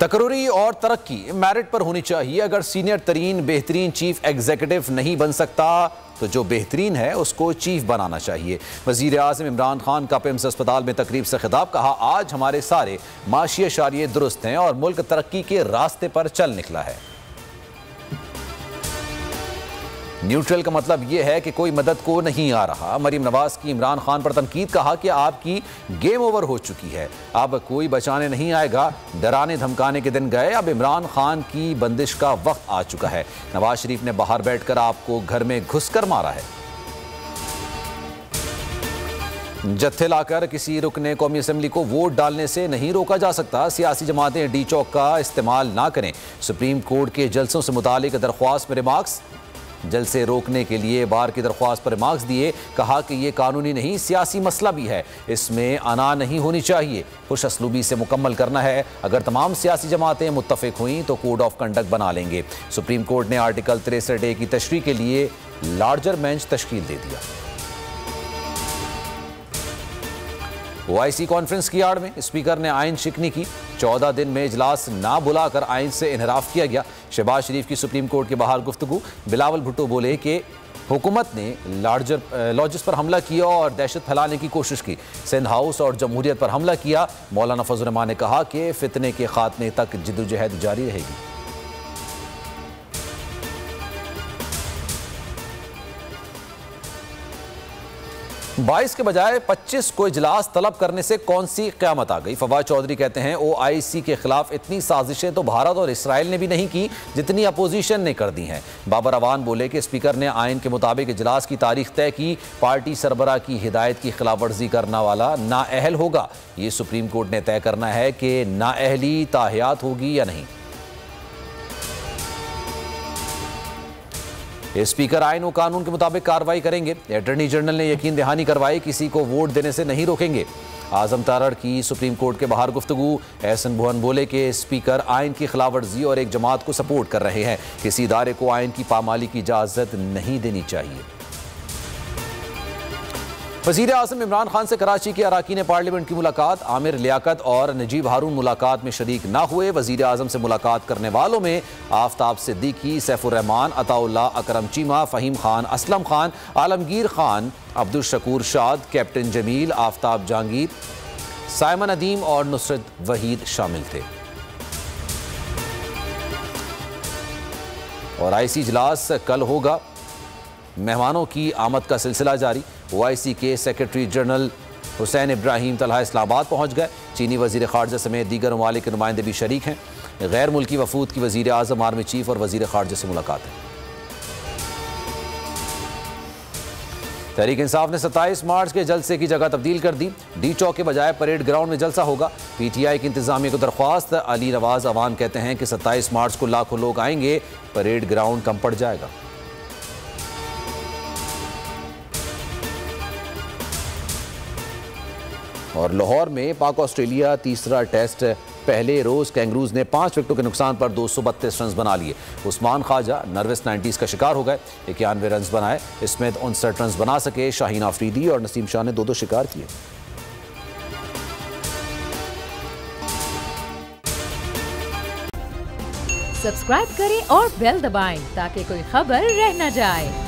तकरूरी और तरक्की मेरिट पर होनी चाहिए। अगर सीनियर तरीन बेहतरीन चीफ एग्जीक्यूटिव नहीं बन सकता तो जो बेहतरीन है उसको चीफ बनाना चाहिए। वजीर आज़म इमरान खान का पिम्स अस्पताल में तकरीब से खिताब। कहा, आज हमारे सारे माशी अशारिये दुरुस्त हैं और मुल्क तरक्की के रास्ते पर चल निकला है। न्यूट्रल का मतलब यह है कि कोई मदद को नहीं आ रहा। मरीम नवाज की इमरान खान पर तनकीद। कहा कि आपकी गेम ओवर हो चुकी है, अब कोई बचाने नहीं आएगा। डराने धमकाने के दिन गए, अब इमरान खान की बंदिश का वक्त आ चुका है। नवाज शरीफ ने बाहर बैठकर आपको घर में घुसकर मारा है। जत्थे लाकर किसी रुकने कौमी असम्बली को वोट डालने से नहीं रोका जा सकता। सियासी जमातें डी चौक का इस्तेमाल ना करें। सुप्रीम कोर्ट के जलसों से मुतालिक दरख्वास्त में रिमार्क्स। जलसे रोकने के लिए बार की दरख्वास्त पर रिमार्क्स दिए। कहा कि यह कानूनी नहीं सियासी मसला भी है, इसमें अना नहीं होनी चाहिए, खुश असलूबी से मुकम्मल करना है। अगर तमाम सियासी जमातें मुत्तफिक हुई तो कोड ऑफ कंडक्ट बना लेंगे। सुप्रीम कोर्ट ने आर्टिकल 63A की तशरीह के लिए लार्जर बेंच तश्कील दे दिया। OIC कॉन्फ्रेंस की आड़ में स्पीकर ने आइन शिकनी की। 14 दिन में इजलास ना बुलाकर आइन से इनहराफ किया गया। शहबाज शरीफ की सुप्रीम कोर्ट के बाहर गुफ्तगू। बिलावल भुट्टो बोले कि हुकूमत ने लॉजिस पर हमला किया और दहशत फैलाने की कोशिश की। सिंध हाउस और जमहूरियत पर हमला किया। मौलाना फजल रहमान ने कहा कि फितने के खात्मे तक जिद्दोजहद जारी रहेगी। 22 के बजाय 25 को इजलास तलब करने से कौन सी क़यामत आ गई। फवाद चौधरी कहते हैं, OIC के खिलाफ इतनी साजिशें तो भारत और इसराइल ने भी नहीं की जितनी अपोजिशन ने कर दी हैं। बाबर अवान बोले कि स्पीकर ने आइन के मुताबिक इजलास की तारीख तय की। पार्टी सरबराह की हिदायत की खिलाफ वर्जी करने वाला नाअहल होगा। ये सुप्रीम कोर्ट ने तय करना है कि नाअहली ताहियात होगी या नहीं। स्पीकर आइन और कानून के मुताबिक कार्रवाई करेंगे। अटॉर्नी जनरल ने यकीन दहानी करवाई, किसी को वोट देने से नहीं रोकेंगे। आजम तारड़ की सुप्रीम कोर्ट के बाहर गुफ्तगू। एहसन बुहन बोले कि स्पीकर आइन की खिलाफ वर्जी और एक जमात को सपोर्ट कर रहे हैं। किसी इदारे को आइन की पामाली की इजाजत नहीं देनी चाहिए। वज़ीर आज़म इमरान खान से कराची के अराकीन पार्लियामेंट की मुलाकात। आमिर लियाकत और नजीब हारून मुलाकात में शरीक ना हुए। वज़ीर आज़म से मुलाकात करने वालों में आफ्ताब सिद्दीकी, सैफुर रहमान, अताउल्लाह, अकरम चीमा, फ़हीम खान, असलम खान, आलमगीर खान, अब्दुल शकूर शाद, कैप्टन जमील, आफ्ताब जहांगीर, साइमन अदीम और नुसरत वहीद शामिल थे। और IC इजलास कल होगा। मेहमानों की आमद का सिलसिला जारी। OIC के सेक्रेटरी जनरल हुसैन इब्राहिम तलहा इस्लामाबाद पहुंच गए। चीनी वजीर खारजा समेत दीगर ममालिक के नुमाइंदे भी शरीक हैं। गैर मुल्की वफूद की वजीर आज़म, आर्मी चीफ और वजीर खारजा से मुलाकात है। तहरीक इंसाफ ने 27 मार्च के जलसे की जगह तब्दील कर दी। डी चौक के बजाय परेड ग्राउंड में जलसा होगा। PTI की इंतजामिया को दरख्वास्त। अली नवाज अवान कहते हैं कि 27 मार्च को लाखों लोग आएंगे, परेड ग्राउंड कम पड़ जाएगा। और लाहौर में पाक ऑस्ट्रेलिया तीसरा टेस्ट। पहले रोज कैंगरूज ने 5 विकेटों के नुकसान पर 232 रन बना लिए। उस्मान ख्वाजा नर्वस 90s का शिकार हो गए। 91 रन बनाए। इसमें 59 रन बना सके। शाहीन आफरीदी और नसीम शाह ने 2-2 शिकार किए। सब्सक्राइब करें और बेल दबाएं ताकि कोई खबर रह न जाए।